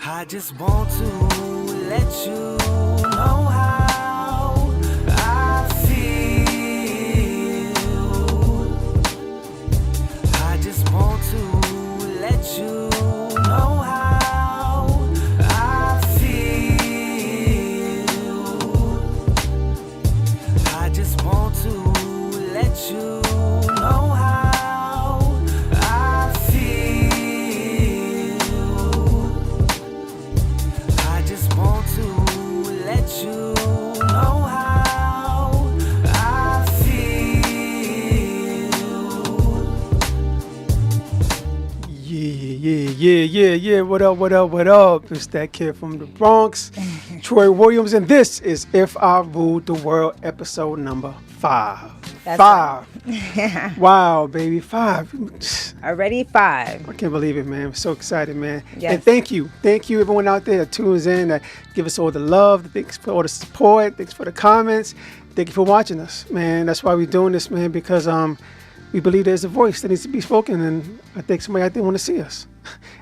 I just want to let you know how I feel. I just want to let you know how I feel. I just want to let you know how I feel. I just want to let you know how I feel. Yeah. What up? It's that kid from the Bronx, Troy Williams, and this is If I Ruled the World, episode number 5. That's 5. right. Wow, baby, 5. Already 5. I can't believe it, man. I'm so excited, man. Yes. And thank you, everyone out there that tunes in, that give us all the love, thanks for all the support, thanks for the comments, thank you for watching us, man. That's why we're doing this, man, because we believe there's a voice that needs to be spoken, and I think somebody out there want to see us.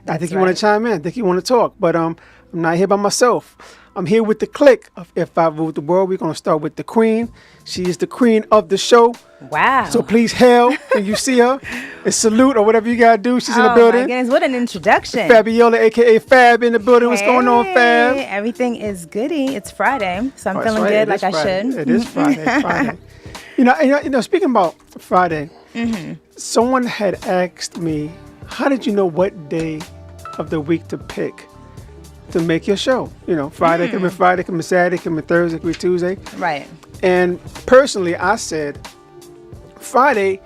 I think you want to chime in. I think you want to talk, but I'm not here by myself. I'm here with the clique of If I Ruled the World. We're going to start with the queen. She is the queen of the show. Wow. So please hail when you see her and salute or whatever you got to do. She's in the building. Oh, my goodness. What an introduction. Fabiola, a.k.a. Fab, in the building. What's going on, Fab? Everything is goody. It's Friday, so I'm Oh, feeling right. good It like is I Friday. should. It is Friday. You know, speaking about Friday, someone had asked me, how did you know what day of the week to pick to make your show? You know, Friday could be Friday, could be Saturday, could be Thursday, could be Tuesday. Right. And personally, I said, Friday,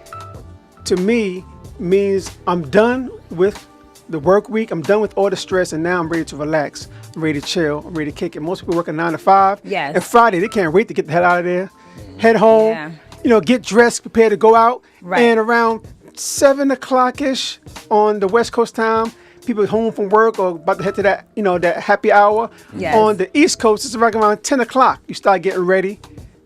to me, means I'm done with the work week. I'm done with all the stress, and now I'm ready to relax. I'm ready to chill. I'm ready to kick it. Most people work a 9 to 5. Yes. And Friday, they can't wait to get the hell out of there, head home, Yeah. Get dressed, prepare to go out. Right. And around 7 o'clock-ish on the West Coast time, people home from work or about to head to that, that happy hour. Yes. On the East Coast, it's around 10 o'clock. You start getting ready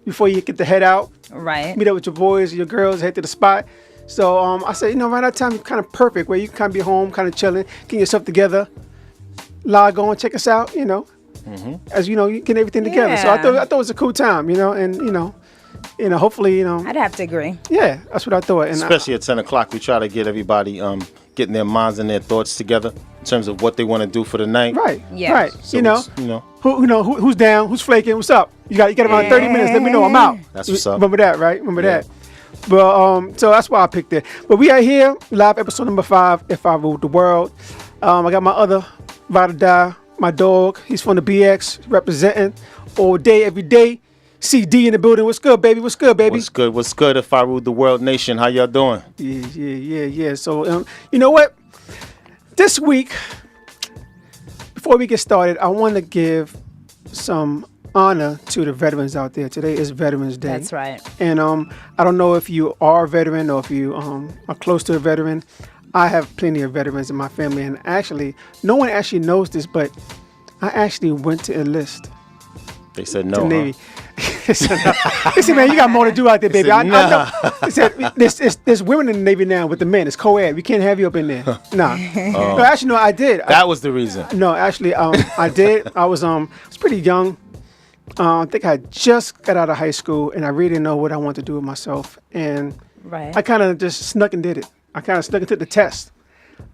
before you get to head out. Right. Meet up with your boys, your girls, head to the spot. So I said, right that time is kind of perfect where you can kind of be home, kind of chilling, getting yourself together, log on, check us out, as you get everything together. So I thought it was a cool time, and hopefully, I'd have to agree. Yeah, that's what I thought. And especially at 10 o'clock, we try to get everybody getting their minds and their thoughts together in terms of what they want to do for the night. Right. Yeah. Right. So who's down, who's flaking, what's up? You got around 30 minutes. Let me know. I'm out. That's what's up. Remember that, right? Remember that. But so that's why I picked it. But we are here, live episode number 5. If I Ruled the World. I got my other ride or die, my dog. He's from the BX, representing all day, every day. CD in the building. What's good, baby? What's good, baby? What's good? If I Ruled the World Nation, how y'all doing? Yeah. So you know what? This week, before we get started, I want to give some honor to the veterans out there. Today is Veterans Day. That's right. And I don't know if you are a veteran or if you are close to a veteran. I have plenty of veterans in my family, and actually, no one actually knows this, but I actually went to enlist. They said no. To Navy. Listen, man, you got more to do out there, baby. I know. They said, there's women in the Navy now with the men. It's co-ed. We can't have you up in there. Nah. No, actually, no, I did. That was the reason. No, actually, I did. I was pretty young. I think I just got out of high school, and I really didn't know what I wanted to do with myself. And Right. I kind of just snuck and did it. I kind of snuck and took the test.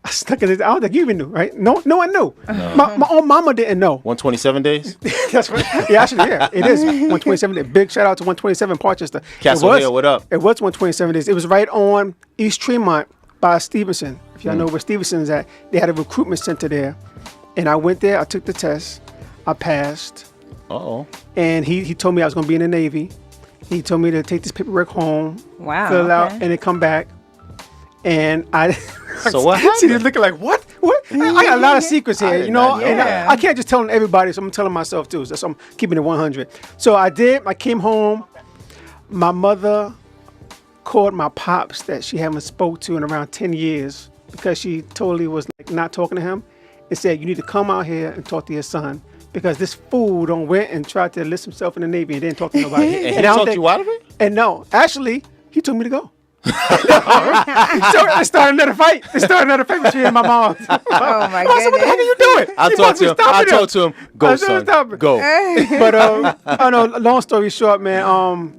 I snuck and I don't think you even knew, right? No one knew. No. My own mama didn't know. 127 days? That's right. Yeah, actually, yeah, it is 127 days. Big shout out to 127 Portchester. Castle Hill, what up? It was 127 days. It was right on East Tremont by Stevenson. If y'all know where Stevenson's at, they had a recruitment center there. And I went there, I took the test, I passed. Uh-oh. And he told me I was going to be in the Navy. He told me to take this paperwork home, Wow, fill it out, okay. and then come back. And I So what see, they're happened? looking like, what? I got a lot of secrets here, did not know and that. I can't just tell everybody, so I'm telling myself too. So I'm keeping it 100. So I did. I came home. My mother called my pops that she haven't spoke to in around 10 years because she totally was like not talking to him, and said, you need to come out here and talk to your son because this fool done went and tried to enlist himself in the Navy and didn't talk to nobody. And he I don't talked think- you out of it? And no, actually, he told me to go. So they started another fight. They started another fight between me and my mom. Oh my I said, what the heck are goodness. you doing? I You talked supposed be to him. stopping I him. told to him, go, I said, stop son, it. go. But I don't know. Long story short, man.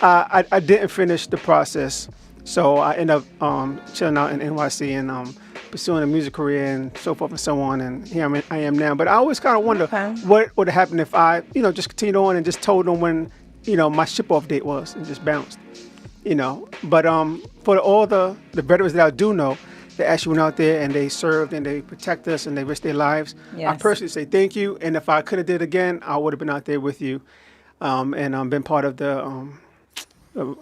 I didn't finish the process, so I ended up chilling out in NYC and pursuing a music career and so forth and so on. And here I am now. But I always kind of wonder what would have happened if I, just continued on and just told them when, my ship-off date was and just bounced. But for all the veterans that I do know, they actually went out there and they served and they protect us and they risked their lives. Yes. I personally say thank you. And if I could have did it again, I would have been out there with you, and been part of the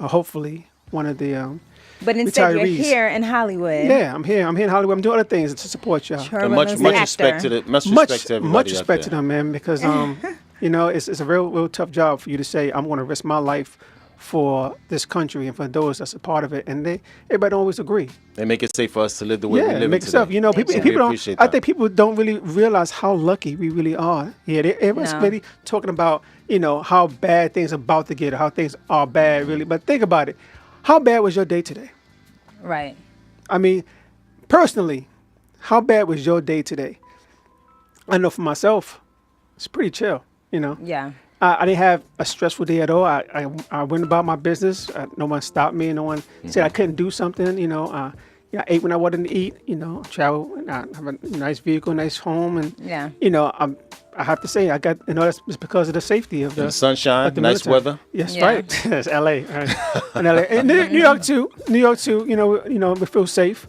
hopefully one of the But instead, you're retirees. Here in Hollywood. Yeah, I'm here. I'm here in Hollywood. I'm doing other things to support y'all. And much respect to the much respect to everybody Much out respect to there. them, man, because it's a real tough job for you to say I'm going to risk my life for this country and for those that's a part of it, and everybody don't always agree. They make it safe for us to live the way we Yeah, live make today. stuff. People We don't. appreciate I that. think people don't really realize how lucky we really are. Yeah, everyone's No. really talking about how bad things are about to get, or how things are bad, really. But think about it. How bad was your day today? Right. I mean, personally, how bad was your day today? I know for myself, it's pretty chill. Yeah. I didn't have a stressful day at all. I went about my business. No one stopped me. No one said I couldn't do something. I ate when I wanted to eat. Travel. I have a nice vehicle, nice home, and Yeah. I have to say I got that's because of the safety of And the the sunshine, of the nice military. weather. Yes, Yeah. right. It's LA. Right. And LA. And New York too. New York too. We feel safe.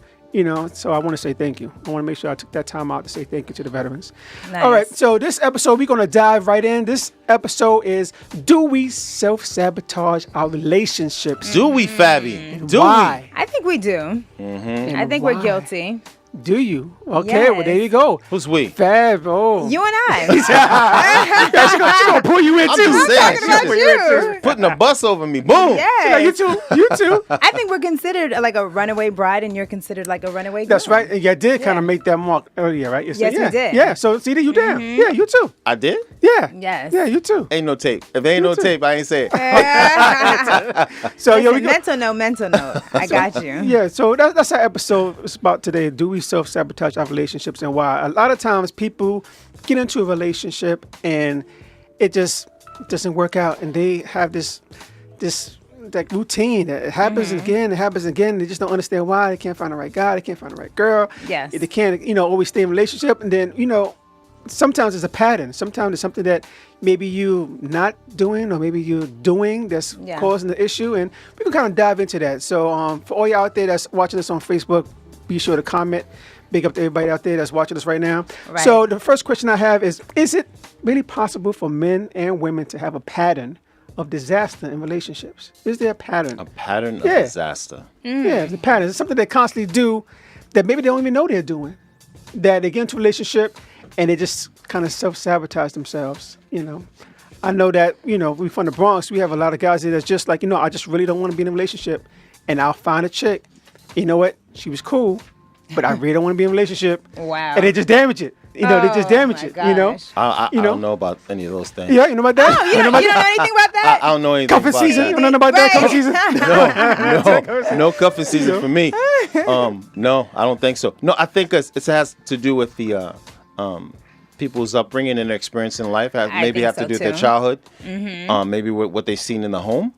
So I want to say thank you. I want to make sure I took that time out to say thank you to the veterans. Nice. All right, so this episode, we're going to dive right in. This episode is, do we self-sabotage our relationships? Do we, Fabby? Do Why? I think we do. And I think why? we're guilty. Do you? Okay, well, there you go. we? Who's we? Fab, oh. You and I. Yeah, she gonna pull you in I'm too. just saying, talking about she you. putting a bus over me. Boom. Yeah, you Yes. too. You too. I think we're considered like a runaway bride, and you're considered like a runaway girl. That's right. And you did kind Yeah. of make that mark earlier, right? You said, Yes, we yeah. did. Yeah, so see that you down. Yeah, you too. I did? Yeah. Yes. Yeah, you too. Ain't no tape. If ain't no tape, I ain't say it. So, Listen, we mental note. I got you. Yeah, so that's our episode. It's about today. Do we self-sabotage our relationships and why? A lot of times people get into a relationship and it just doesn't work out, and they have this like routine that it happens again. It happens again. They just don't understand why. They can't find the right guy. They can't find the right girl. Yes. They can't always stay in a relationship, and then sometimes it's a pattern. Sometimes it's something that maybe you not doing or maybe you're doing that's Yeah. causing the issue, and we can kind of dive into that. So for all you out there that's watching us on Facebook, be sure to comment. Big up to everybody out there that's watching us right now. Right. So the first question I have is it really possible for men and women to have a pattern of disaster in relationships? Is there a pattern? A pattern of Yeah. disaster. Yeah, it's a pattern. It's something they constantly do that maybe they don't even know they're doing. That they get into a relationship and they just kind of self-sabotage themselves, I know that, we from the Bronx, we have a lot of guys that's just like, I just really don't want to be in a relationship. And I'll find a chick, you know what? She was cool, but I really don't want to be in a relationship. Wow. And they just damage it. They just damage my it, gosh. I You know? don't know about any of those things. Yeah, you know about that? Oh, you don't know anything about that? I don't know anything Cuffing about season? that. You don't know about that? Right. Cuffing season? No cuffing season for me. No, I don't think so. No, I think it has to do with the people's upbringing and their experience in life. Maybe think have to so do with their too. childhood. Maybe with what they've seen in the home.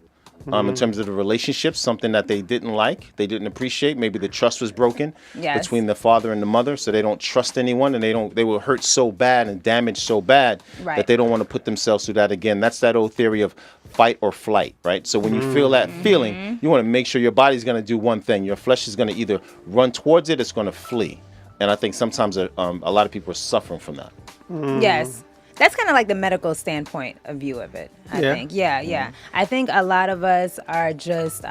In terms of the relationships, something that they didn't like, they didn't appreciate. Maybe the trust was broken Yes. between the father and the mother, so they don't trust anyone, and they were hurt so bad and damaged so bad Right. that they don't want to put themselves through that again. That's that old theory of fight or flight, right? So when you feel that feeling, you want to make sure your body's going to do one thing. Your flesh is going to either run towards it, it's going to flee. And I think sometimes a lot of people are suffering from that. Yes. That's kind of like the medical standpoint of view of it, I Yeah. think. Yeah. I think a lot of us are just,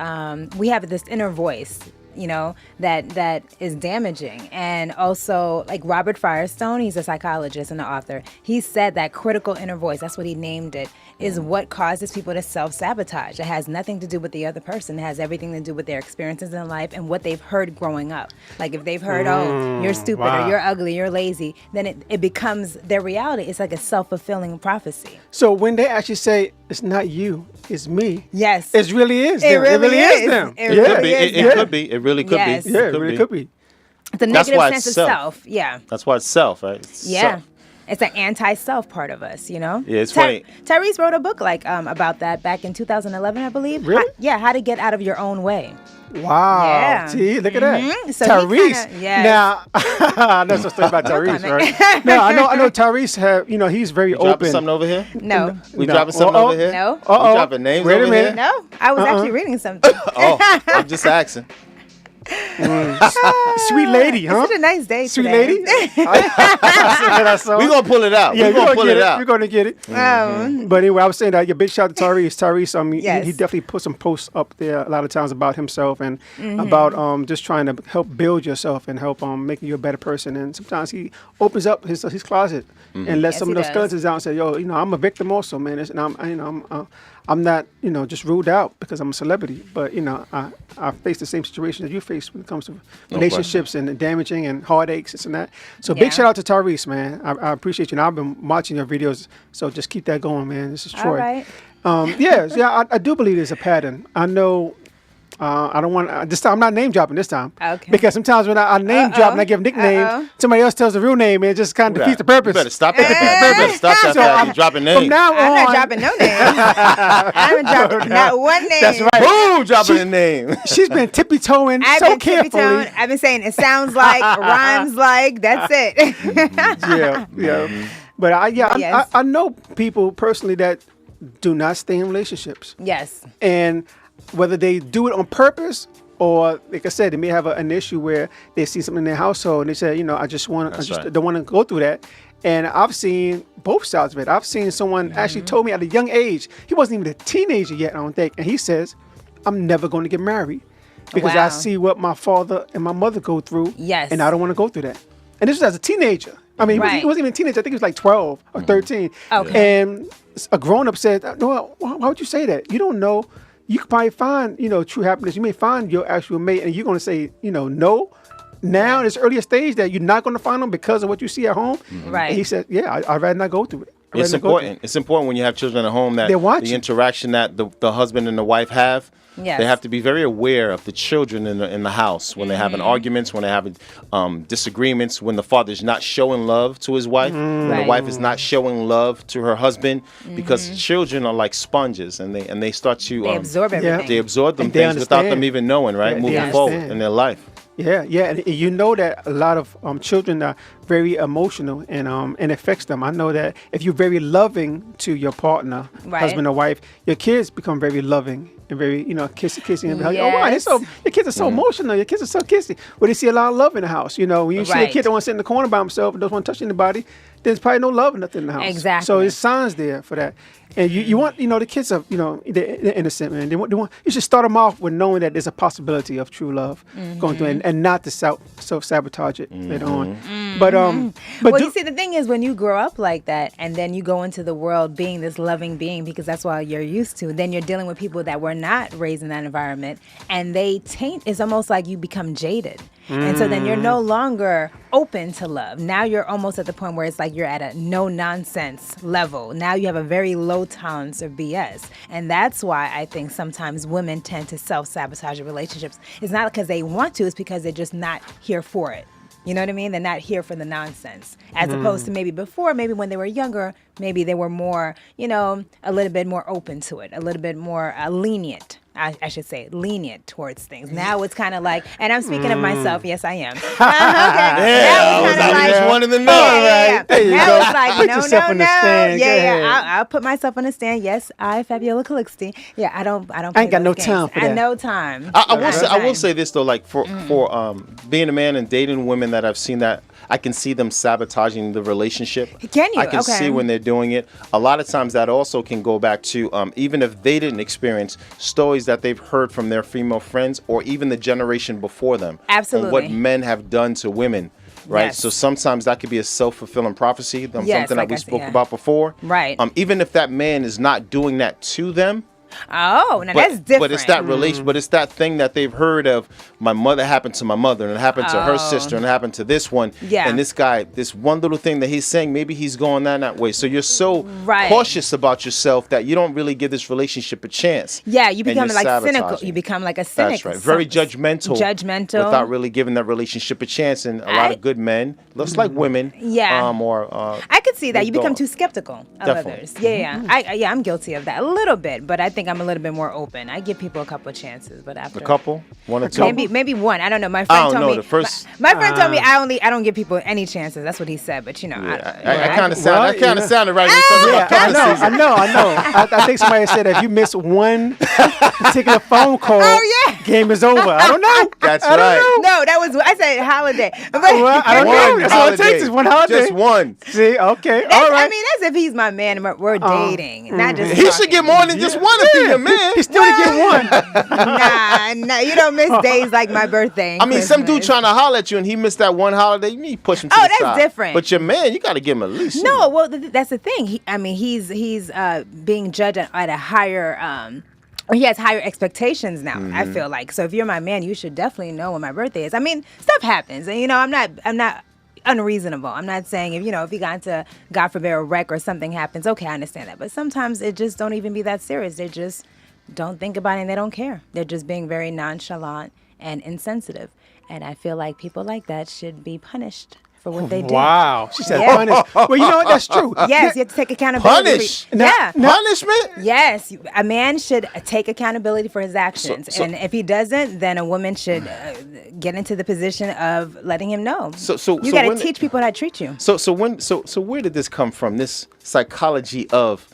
we have this inner voice that is damaging. And also, like Robert Firestone, he's a psychologist and an author. He said that critical inner voice, that's what he named it, is what causes people to self-sabotage. It has nothing to do with the other person. It has everything to do with their experiences in life and what they've heard growing up. Like if they've heard, oh, you're stupid or you're ugly, you're lazy, then it becomes their reality. It's like a self-fulfilling prophecy. So when they actually say, it's not you, it's me. Yes. It really is It them. really is. Is them. It It really could be. is It them. could be. It really could Yes. be. Yeah, it really could be. It's a That's negative why sense it's of self. self. Yeah. That's why it's self, right? It's Yeah. self. It's an anti-self part of us, Yeah, it's funny. Tyrese wrote a book about that back in 2011, I believe. Really? How to get out of your own way. Wow. Yeah. See, look at that. So he Tyrese. kinda- yes. Now, that's a story about Tyrese, right? No, I know Tyrese have, he's very Dropping open. something over here? No. We No. dropping something Uh-oh. over here? No. We dropping names Wait a over minute. here? No, I was actually reading something. Oh, I'm just asking. Sweet lady, huh? It's a nice day Sweet today. lady. I saw. We're going to pull it out. Yeah, We're going to pull get it out. We're gonna get it. Oh, But anyway, I was saying that big shout out to Tyrese. Tyrese, Yes. he definitely put some posts up there a lot of times about himself and about just trying to help build yourself and help making you a better person. And sometimes he opens up his closet and lets Yes, some he of those does. skeletons out and say, "Yo, I'm a victim also, man. And I'm not, just ruled out because I'm a celebrity, but I face the same situation that you face when it comes to relationships and damaging and heartaches, this and that. So Yeah. big shout out to Tyrese, man. I appreciate you. And I've been watching your videos, so just keep that going, man. This is Troy. all right. I do believe there's a pattern. I know. I don't want this time. I'm not name dropping this time. Okay. Because sometimes when I name drop and I give nicknames, somebody else tells the real name, and it just kind of defeats the purpose. You better stop that. You better stop that. So Fat. You're dropping names. From now on, I'm not dropping no names. I haven't dropped not one name. That's right. Boom, dropping a name. She's been tippy-toeing I've so been carefully. tippy-toeing. I've been saying it sounds like, rhymes like. That's it. Yeah. But Yes. I know people personally that do not stay in relationships. Yes. And whether they do it on purpose or, like I said, they may have an issue where they see something in their household and they say, I just right. don't want to go through that. And I've seen both sides of it. I've seen someone actually told me at a young age, he wasn't even a teenager yet, I don't think. And he says, I'm never going to get married because Wow. I see what my father and my mother go through. Yes. And I don't want to go through that. And this was as a teenager. I mean, Right. he wasn't even a teenager. I think he was like 12 or 13. Okay. And a grown-up said, no, why would you say that? You don't know. You could probably find, true happiness. You may find your actual mate, and you're going to say, no, now in this earlier stage that you're not going to find them because of what you see at home. Right. And he said, I'd rather not go through it. I'd It's rather not go through important. It's important when you have children at home that They're watching. the interaction that the husband and the wife have. Yes. They have to be very aware of the children in the house when they're having arguments, when they're having disagreements, when the father's not showing love to his wife, when the Right. wife is not showing love to her husband, because children are like sponges and they start to They absorb everything. they absorb them And they things without them understand. even knowing, right? Yeah, they Moving forward understand. in their life. Yeah, and you know that a lot of children are very emotional and it affects them. I know that if you're very loving to your partner, Right. husband or wife, your kids become very loving and very, kissy and like, oh wow, Yes. your kids are so emotional, your kids are so kissy. Well, they see a lot of love in the house. When you see a Right. kid that wants to sit in the corner by himself and doesn't want to touch anybody, there's probably no love or nothing in the house. Exactly. So there's signs there for that. And you want, the kids are, they're innocent, man. They want, you should start them off with knowing that there's a possibility of true love going through and not to self-sabotage it later on. But Well, do- you see, the thing is, when you grow up like that and then you go into the world being this loving being because that's what you're used to, then you're dealing with people that were not raised in that environment and they taint, it's almost like you become jaded. And so then you're no longer open to love. Now you're almost at the point where it's like you're at a no nonsense level. Now you have a very low tolerance of BS. And that's why I think sometimes women tend to self-sabotage in relationships. It's not because they want to, it's because they're just not here for it. You know what I mean? They're not here for the nonsense. As opposed to maybe before, maybe when they were younger, maybe they were more, a little bit more open to it, a little bit more lenient. I should say lenient towards things. Now it's kind of like, and I'm speaking of myself. Yes, I am. Okay. Now it's kinda I just wanted to know. Yeah. There you Now go. it's like, Put no. yourself on the stand. Go ahead. I'll put myself on the stand. Yes, I, Fabiola Calixte. Yeah, I don't. I ain't play got those no games. time for that. No time. I will say this though, like for being a man and dating women that I've seen that I can see them sabotaging the relationship. Can you? I can see when they're doing it. A lot of times that also can go back to even if they didn't experience stories that they've heard from their female friends or even the generation before them. Absolutely. On what men have done to women. Right. Yes. So sometimes that could be a self-fulfilling prophecy. Yes, Something like that we I spoke said, yeah. about before. Right. Even if that man is not doing that to them. Oh, now that's different. But it's that relation. But it's that thing that they've heard of. My mother happened to my mother, and it happened to her sister, and it happened to this one. Yeah. And this guy, this one little thing that he's saying, maybe he's going that way. So you're so Right. cautious about yourself that you don't really give this relationship a chance. Yeah, you And become you're like cynical. sabotaging. You become like a cynic. That's right. Very judgmental. Judgmental. Without really giving that relationship a chance. And a lot of good men, looks like women. Yeah. I could see that. You become too skeptical of Definitely. others. Yeah. I'm guilty of that a little bit, but I think I'm a little bit more open. I give people a couple of chances, but after A couple? One or two? maybe one. I don't know. My friend I don't told know, me the first- my friend told me I don't give people any chances. That's what he said, but I kind of sounded right when you talking Yeah, about prophecies. I know. I think somebody said if you miss one particular phone call, game is over. I don't know. That's I don't right. know. No, that was I said holiday. But Well, I don't know. One That's all it takes is one holiday. Just one. See, okay, all right. I mean, that's if he's my man and we're dating, not just. He should get more than just one if he's your man. He still didn't get one. Nah, you don't miss days like my birthday. and I mean, some dude Christmas. trying to holler at you and he missed that one holiday, you need to push him to Oh, the that's side. different. But your man, you got to give him at least. No, well, that's the thing. He's being judged at a higher. Or he has higher expectations now. I feel like so. If you're my man, you should definitely know when my birthday is. I mean, stuff happens, and I'm not unreasonable. I'm not saying if he got into, God forbid, a wreck or something happens. Okay, I understand that. But sometimes it just don't even be that serious. They just don't think about it and they don't care. They're just being very nonchalant and insensitive. And I feel like people like that should be punished for what they did. Wow, she said Yeah. punish. Well, you know what? That's true. Yes, you have to take accountability. Punish? Yeah. Punishment? Yes, a man should take accountability for his actions, So- and if he doesn't, then a woman should get into the position of letting him know. So you got to when- teach people how to treat you. So where did this come from? This psychology of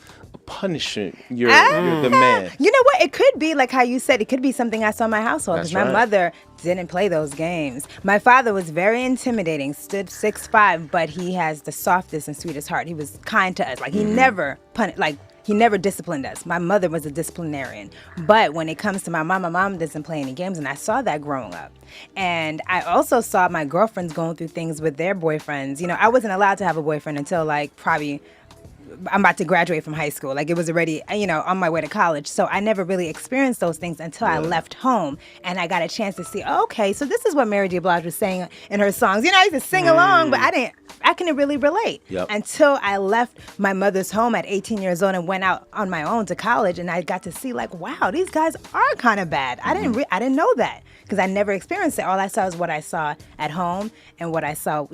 punishing your the man. You know what? It could be like how you said. It could be something I saw in my household because That's my right. mother didn't play those games. My father was very intimidating, stood 6'5", but he has the softest and sweetest heart. He was kind to us. Like he never he never disciplined us. My mother was a disciplinarian. But when it comes to my mom doesn't play any games, and I saw that growing up. And I also saw my girlfriends going through things with their boyfriends. I wasn't allowed to have a boyfriend until probably I'm about to graduate from high school. Like it was already, on my way to college. So I never really experienced those things until I left home and I got a chance to see, okay, so this is what Mary J. Blige was saying in her songs. I used to sing along, but I couldn't really relate until I left my mother's home at 18 years old and went out on my own to college. And I got to see wow, these guys are kind of bad. I didn't know that because I never experienced it. All I saw is what I saw at home and what I saw,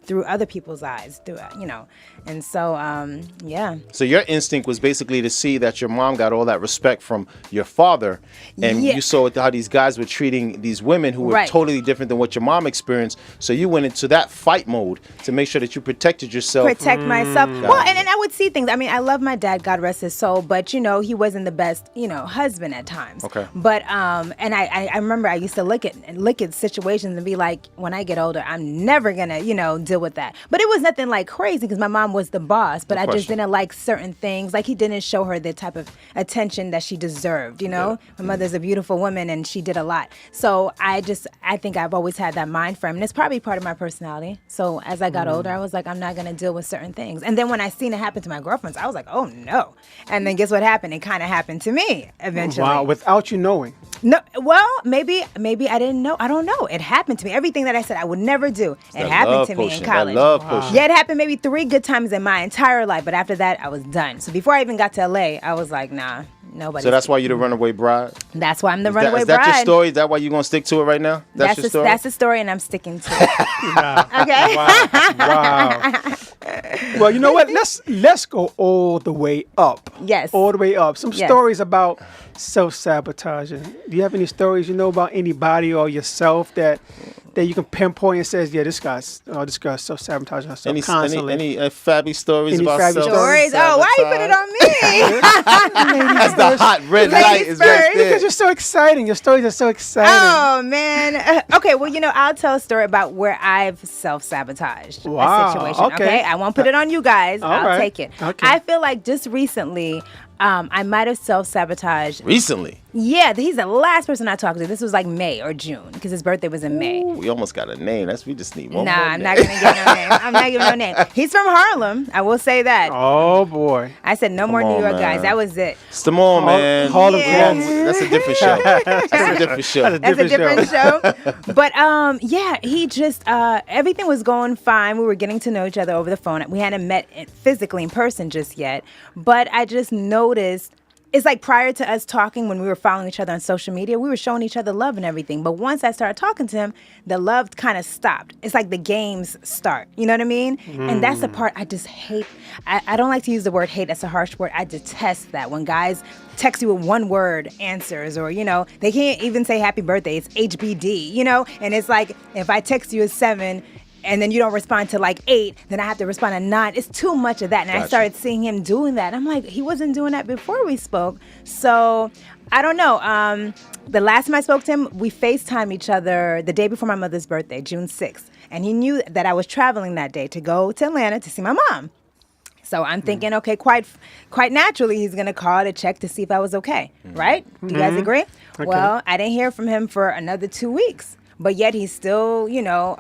through other people's eyes, And so, yeah. So your instinct was basically to see that your mom got all that respect from your father, and Yeah. you saw how these guys were treating these women who were Right. totally different than what your mom experienced. So you went into that fight mode to make sure that you protected yourself. Protect myself. Well, and I would see things. I mean, I love my dad, God rest his soul, but he wasn't the best, husband at times. Okay. But and I remember I used to look at situations and be like, when I get older, I'm never gonna, deal with that. But it was nothing like crazy because my mom was the boss, but No I just question. didn't like certain things. Like he didn't show her the type of attention that she deserved, My mother's a beautiful woman and she did a lot. So I think I've always had that mind frame, and it's probably part of my personality. So as I got older, I was like, I'm not gonna deal with certain things. And then when I seen it happen to my girlfriends, I was like, oh no. And then guess what happened? It kind of happened to me eventually. Wow, without you knowing. No, well, maybe I didn't know. I don't know. It happened to me. Everything that I said I would never do, it That happened love to me potion, in college. That love potion. Yeah, it happened maybe 3 good times in my entire life, but after that, I was done. So before I even got to LA, I was like, nah, nobody. So that's why you're the runaway bride? That's why I'm the Is runaway is that your bride. story? Is that why you're going to stick to it right now? That's your story? That's the story, and I'm sticking to it. Okay. Wow. Well, you know what? Let's go all the way up. Yes. All the way up. Some Yes. stories about self-sabotaging. Do you have any stories you know about anybody or yourself that that you can pinpoint and says, yeah, this girl's self-sabotaging herself constantly. Any Fabby stories Any about Fabby Stories. self-sabotage? Oh, why you put it on me? That's the hot red Ladies light is right first. there. Because you're so exciting. Your stories are so exciting. Oh man. Okay, well, I'll tell a story about where I've self-sabotaged Wow, a situation. okay. I won't put it on you guys. All I'll right. take it. Okay. I feel like just recently, I might have self-sabotaged. Recently. Yeah, he's the last person I talked to. This was like May or June because his birthday was in May. Ooh, we almost got a name. We just need one Nah, more I'm name. not gonna give no name. I'm not giving no name. He's from Harlem. I will say that. Oh, boy. I said no more Come New on, York man. guys. That was it. Stamon, man. Harlem Yeah. Glow. That's a different show. That's a different show. That's a different show. But yeah, he just everything was going fine. We were getting to know each other over the phone. We hadn't met physically in person just yet. But I just noticed it's like prior to us talking, when we were following each other on social media, we were showing each other love and everything. But once I started talking to him, the love kind of stopped. It's like the games start. You know what I mean? And that's the part I just hate. I don't like to use the word hate. That's a harsh word. I detest that when guys text you with one word answers, or they can't even say happy birthday. It's HBD, and it's like if I text you at 7 and then you don't respond to like 8, then I have to respond at 9. It's too much of that. And I started seeing him doing that. I'm like, he wasn't doing that before we spoke. So I don't know. The last time I spoke to him, we FaceTimed each other the day before my mother's birthday, June 6th. And he knew that I was traveling that day to go to Atlanta to see my mom. So I'm thinking, okay, quite naturally, he's going to call to check to see if I was okay, right? Do you guys agree? Okay. Well, I didn't hear from him for another 2 weeks. But yet he's still,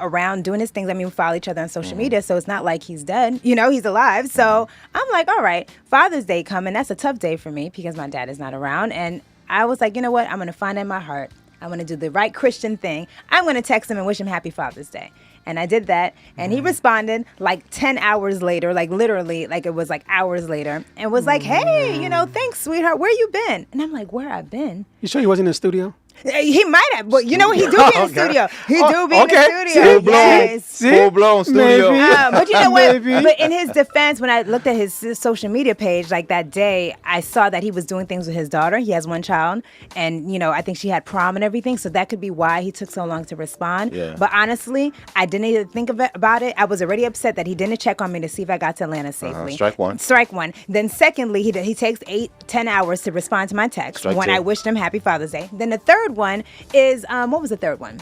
around doing his things. I mean, we follow each other on social media, so it's not like he's dead. He's alive. So I'm like, all right, Father's Day coming. That's a tough day for me because my dad is not around. And I was like, you know what? I'm going to find in my heart. I'm going to do the right Christian thing. I'm going to text him and wish him happy Father's Day. And I did that. And he responded like 10 hours later, like literally, like it was like hours later, and was like, hey, thanks, sweetheart. Where you been? And I'm like, where I been? You sure he wasn't in the studio? He might have, but he do be in the studio. He do be in the studio. Yes. Full-blown studio. Maybe. But you know what? Maybe. But in his defense, when I looked at his social media page, like that day, I saw that he was doing things with his daughter. He has one child, and I think she had prom and everything, so that could be why he took so long to respond. Yeah. But honestly, I didn't even think about it. I was already upset that he didn't check on me to see if I got to Atlanta safely. Strike one. Strike one. Then secondly, he takes 8-10 hours to respond to my text Strike when two. I wished him happy Father's Day. Then the third one is what was the third one?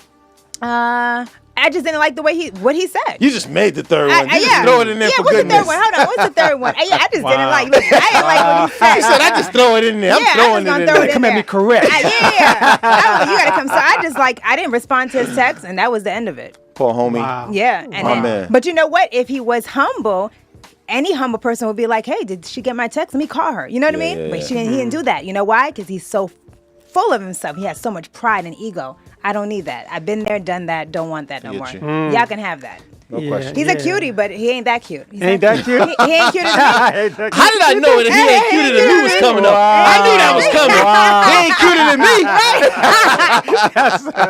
I just didn't like the way what he said. You just made the third one. You yeah. just throw it in there for what's goodness. the third one? Hold on. What's the third one? I just didn't like. Listen, I didn't like what he said. You said I just throw it in there. I'm Yeah, I throwing just it in gonna throw there. it Come at me there. correct. You gotta come. So I didn't respond to his text, and that was the end of it. Poor homie. Wow. Yeah, and My man. but you know what? If he was humble, any humble person would be like, "Hey, did she get my text? Let me call her." You know what I mean? Yeah, But yeah. he didn't do that. You know why? Because he's so full of himself. He has so much pride and ego. I don't need that. I've been there, done that. Don't want that no Get more. you. Y'all can have that. No Yeah. question. He's a cutie, but he ain't that cute. He's Ain't not that cute? He ain't cute as me. How did I know that he ain't cuter than me was coming up? I knew that was coming. He ain't cuter than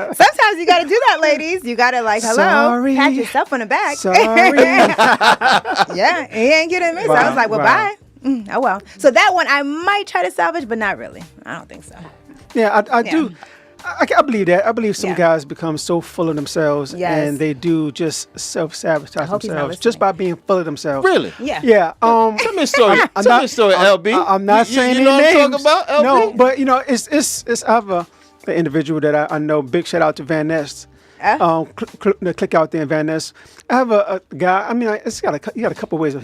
me. Sometimes you got to do that, ladies. You got to hello, Sorry. pat yourself on the back. Sorry. Yeah, he ain't getting me. So I was like, well, Wow. bye. Oh, well. So that one I might try to salvage, but not really. I don't think so. Yeah, I Yeah. do. I believe that. I believe some Yeah. guys become so full of themselves Yes. and they do just self-sabotage hope he's not themselves listening. just by being full of themselves. Really? Yeah. Yeah. Tell me a story. I'm Tell not- me a story, LB. I'm not You- saying you know any what I'm names. talking about, LB? No, but it's I have an individual that I know. Big shout out to Van Ness. Click out there in Van Ness. I have a guy. I mean, he got a couple ways.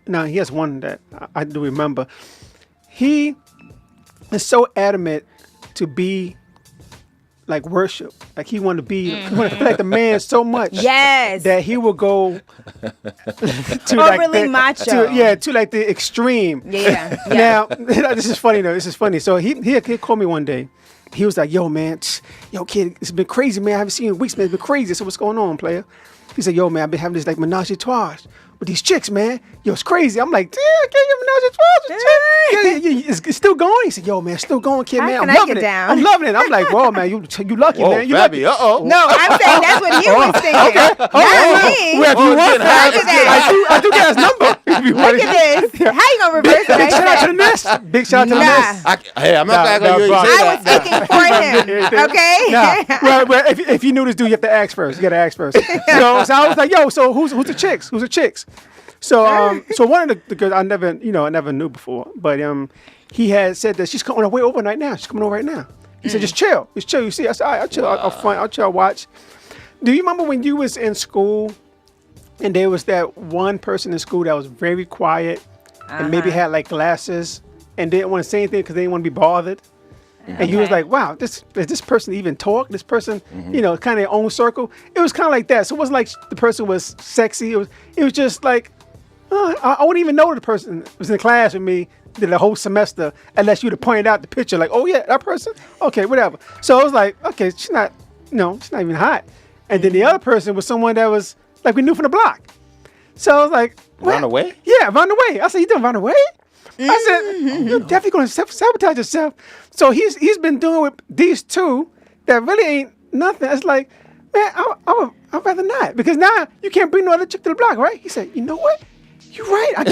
Now he has one that I do remember. He is so adamant to be like worship. Like he wanted to be like the man so much. Yes. That he will go to Overly the, macho. to like the extreme. Yeah. Now, this is funny though. This is funny. So he called me one day. He was like, yo, man, yo, kid, it's been crazy, man. I haven't seen you in weeks, man. It's been crazy. So what's going on, player? He said, yo, man, I've been having this like menage a trois with these chicks, man. Yo, it's crazy. I'm like, damn, I can't get menage a trois with chicks. It's still going? He said, yo, man, it's still going, kid, man. I'm loving it. I'm loving it. I'm like, whoa, man, you lucky, Whoa, man. You Fabby, lucky. uh-oh. No, I'm saying that's what he was thinking. Not me. Well, if you want Look at that. I do get his number. Look at this. How you gonna reverse it? Big shout out to the Nest. Big shout out to the Nest. Hey, I'm not gonna go. I was thinking for him. Okay. Well, if you knew this dude, you have to ask first. You got to ask first. So I was like, yo, so who's the chicks? Who's the chicks? So so one of the girls I never knew before, but he had said that she's on her way over right now. She's coming over right now. He said, just chill. You see, I said, all right, I'll chill. I'll chill. I'll watch. Do you remember when you was in school and there was that one person in school that was very quiet and maybe had like glasses and didn't want to say anything because they didn't want to be bothered? And you was like, wow, does this person even talk? This person, kind of their own circle. It was kind of like that. So it wasn't like the person was sexy. It was just like, I wouldn't even know the person was in class with me the whole semester unless you'd have pointed out the picture, like, oh yeah, that person. Okay, whatever. So I was like, okay, she's not even hot. And then the other person was someone that was like we knew from the block. So I was like, run away? Yeah, run away. I said, you done run away? I said, you're definitely going to self-sabotage yourself. So he's been doing with these two that really ain't nothing. It's like, man, I'd rather not. Because now you can't bring no other chick to the block, right? He said, you know what? You're right. I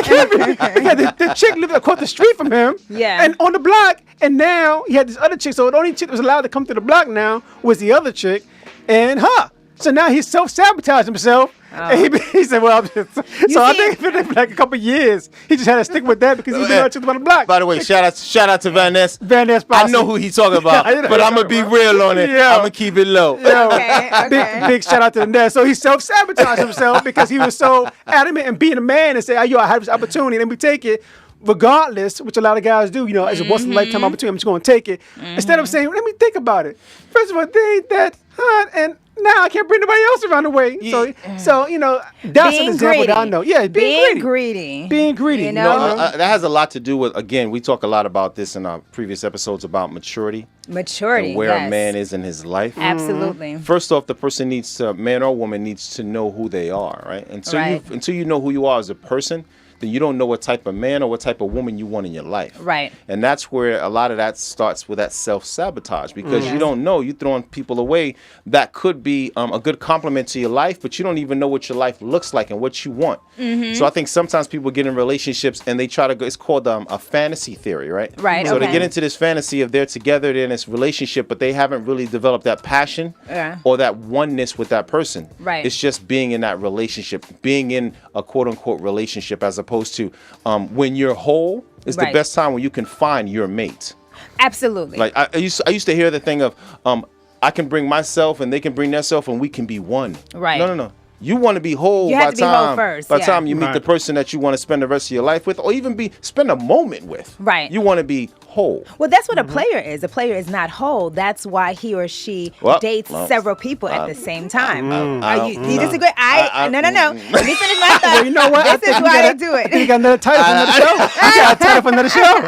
can't. The chick lived across the street from him. Yeah. And on the block. And now he had this other chick. So the only chick that was allowed to come to the block now was the other chick and her. So now he's self-sabotaged himself. And he said, well, I think it's been like a couple of years. He just had to stick with that because he's been on the block. By the way, shout out to Van Ness. Van Ness I know who he's talking about, but I'm going to be real on it. I'm going to keep it low. Okay. Big shout out to the Ness. So he self-sabotaged himself because he was so adamant and being a man and say, I have this opportunity, let me take it. Regardless, which a lot of guys do, as a once in a lifetime opportunity, I'm just going to take it. Instead of saying, let me think about it. First of all, they ain't that hot, and now I can't bring nobody else around the way. So that's an example that I know. Yeah, being greedy. Being greedy. That has a lot to do with, again, we talk a lot about this in our previous episodes about maturity. Maturity, and where a man is in his life. Absolutely. First off, the person man or woman needs to know who they are, right? Until you know who you are as a person, then you don't know what type of man or what type of woman you want in your life. Right. And that's where a lot of that starts with that self-sabotage because you don't know. You're throwing people away that could be a good compliment to your life, but you don't even know what your life looks like and what you want. So I think sometimes people get in relationships and they try to go, it's called a fantasy theory, right? Right, So they get into this fantasy of they're together, they're in this relationship, but they haven't really developed that passion or that oneness with that person. Right. It's just being in that relationship, being in a quote-unquote relationship as opposed to when you're whole is the best time when you can find your mate. Absolutely. Like I used to hear the thing of I can bring myself and they can bring themselves and we can be one. Right. No. You want to be whole by the time you meet the person that you want to spend the rest of your life with or even spend a moment with. Right. You want to be whole. Well, that's what a player is. A player is not whole. That's why he or she dates several people at the same time. You disagree? No. Let me finish my thought. Well, you know what? This is why they do it. You got another title for another show. You got a title for another show.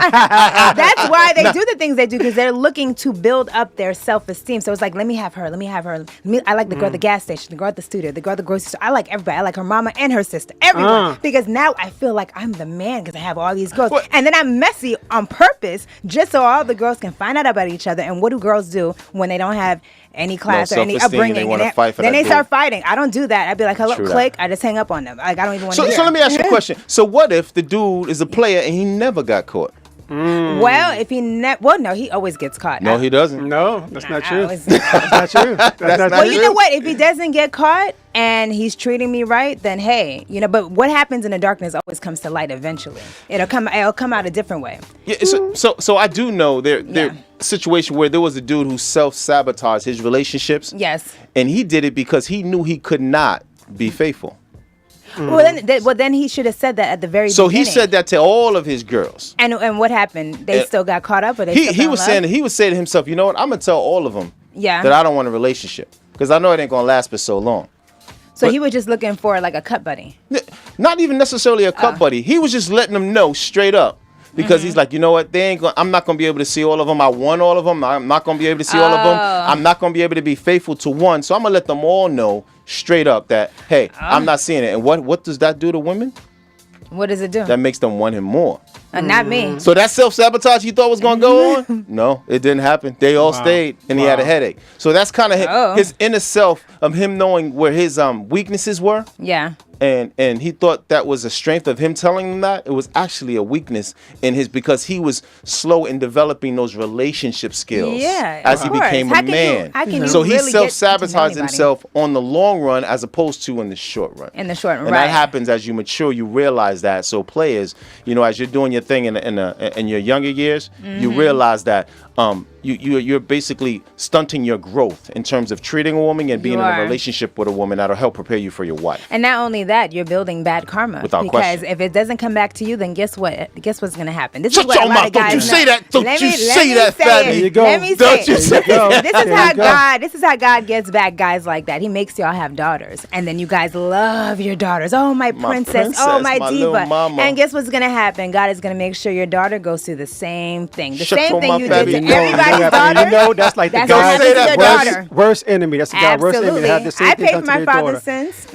That's why they do the things they do because they're looking to build up their self-esteem. So it's like, let me have her. I like the girl at the gas station, the girl at the studio, the girl at the grocery store. I like everybody. I like her mama and her sister. Everyone. Because now I feel like I'm the man because I have all these girls. And then I'm messy on purpose just so all the girls can find out about each other. And what do girls do when they don't have any class or any upbringing? Then they start fighting. I don't do that. I'd be like, hello, click. I just hang up on them. Like, I don't even want to hear. So let me ask you a question. So what if the dude is a player and he never got caught? Well, if he no, he always gets caught. No, he doesn't. No, that's not true. That's not true. That's not well, true. you know what? If he doesn't get caught and he's treating me right, then hey, but what happens in the darkness always comes to light eventually. It'll come out a different way. Yeah, so I do know there a situation where there was a dude who self-sabotaged his relationships. Yes. And he did it because he knew he could not be faithful. Well, then he should have said that at the very beginning. So he said that to all of his girls. And what happened? They still got caught up, or they he was saying to himself, you know what? I'm gonna tell all of them that I don't want a relationship because I know it ain't gonna last for so long. So he was just looking for like a cut buddy. Not even necessarily a cut buddy. He was just letting them know straight up. Because he's like, you know what? I'm not going to be able to see all of them. I want all of them. I'm not going to be able to see all of them. I'm not going to be able to be faithful to one. So I'm going to let them all know straight up that, hey, I'm not seeing it. And what does that do to women? What does it do? That makes them want him more. Not me. So that self-sabotage you thought was going to go on? No, it didn't happen. They all stayed, and he had a headache. So that's kind of his inner self of him knowing where his weaknesses were. Yeah. And he thought that was a strength of him telling them that. It was actually a weakness in his, because he was slow in developing those relationship skills as he became a man. So he self-sabotaged himself on the long run as opposed to in the short run. In the short run, and that happens as you mature. You realize that. So players, as you're doing your thing in your younger years, you realize that you're basically stunting your growth in terms of treating a woman and being in a relationship with a woman that'll help prepare you for your wife. And not only that, you're building bad karma. Without because question. if it doesn't come back to you, then guess what? Guess what's going to happen? This Shut is what your a lot mouth. of guys Don't you say know. that. Don't Let you me say that, say fatty. it. There you go. Let me Don't say you it. say that. This is how God gets back guys like that. He makes y'all have daughters, and then you guys love your daughters. Oh, my princess. Oh, my little diva. mama. And guess what's going to happen? God is going to make sure your daughter goes through the same thing. The Shut same your thing mouth, you did to baby. everybody's daughter. That's like the That's what God's happens to your daughter. worst enemy. That's the God's worst enemy. Absolutely. Have the same I thing paid done for to my their father's daughter. sins.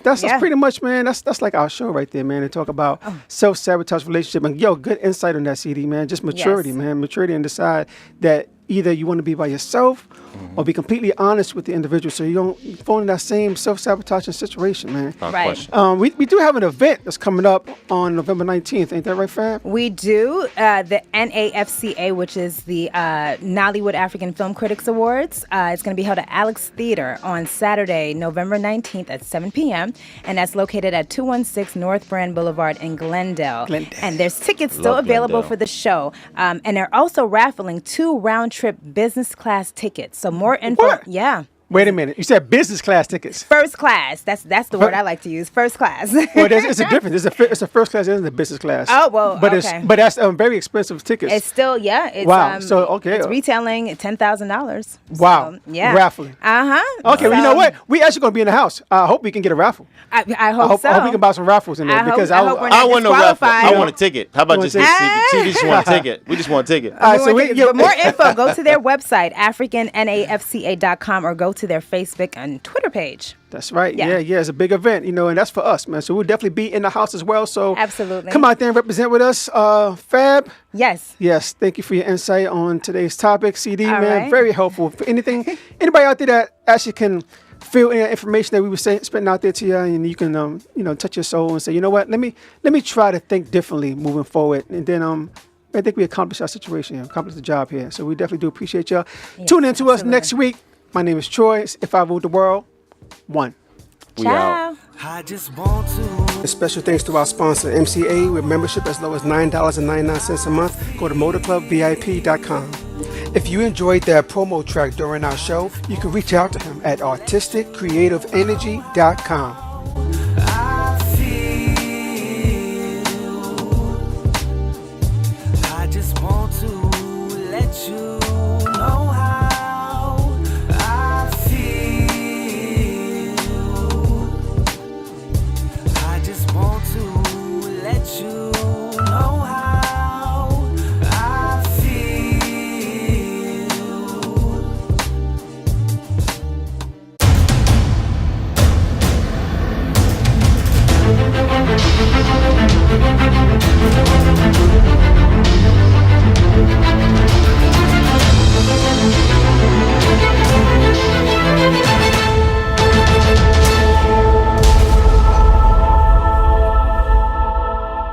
That's pretty much, man. That's like our show right there, man. To talk about self-sabotage relationship, and good insight on that, CD, man. Just maturity, man. Maturity, and decide that either you want to be by yourself or be completely honest with the individual, so you don't fall in that same self-sabotaging situation, man. Right. We do have an event that's coming up on November 19th. Ain't that right, Fab? We do. The NAFCA, which is the Nollywood African Film Critics Awards. It's going to be held at Alex Theater on Saturday, November 19th at 7 p.m. And that's located at 216 North Brand Boulevard in Glendale. And there's tickets still available for the show. And they're also raffling 2 round-trip business class tickets. So more info. What? Yeah. Wait a minute. You said business class tickets. First class. That's the word I like to use. First class. Well, it's a difference. It's a first class and a business class. Oh, well, but okay. But that's very expensive tickets. It's still, It's, wow. So, okay. It's retailing Wow. $10,000. So, yeah. Raffling. Uh-huh. Okay, well, you know what? We actually going to be in the house. I hope we can get a raffle. I hope so. I hope we can buy some raffles in there. Because I hope we're I not don't want no raffle. disqualified. I want a ticket. How about just CD? CD just want a ticket. We just want a ticket. All right, so For more info, go to their website, africannafca.com, or go to their Facebook and Twitter page. That's right. Yeah. Yeah. It's a big event, and that's for us, man. So we'll definitely be in the house as well. So Absolutely. come out there and represent with us. Fab. Yes. Yes. Thank you for your insight on today's topic, CD, All man. right. Very helpful. For anybody out there that actually can feel any information that we were spitting out there to you, and you can, touch your soul and say, you know what, let me try to think differently moving forward. And then, I think we accomplished our situation, accomplished the job here. So we definitely do appreciate y'all. Tune in to us next week. My name is Troy. It's If I Ruled the World 1. We out. I just want to. A special thanks to our sponsor, MCA, with membership as low as $9.99 a month. Go to motorclubvip.com. If you enjoyed that promo track during our show, you can reach out to him at artisticcreativeenergy.com.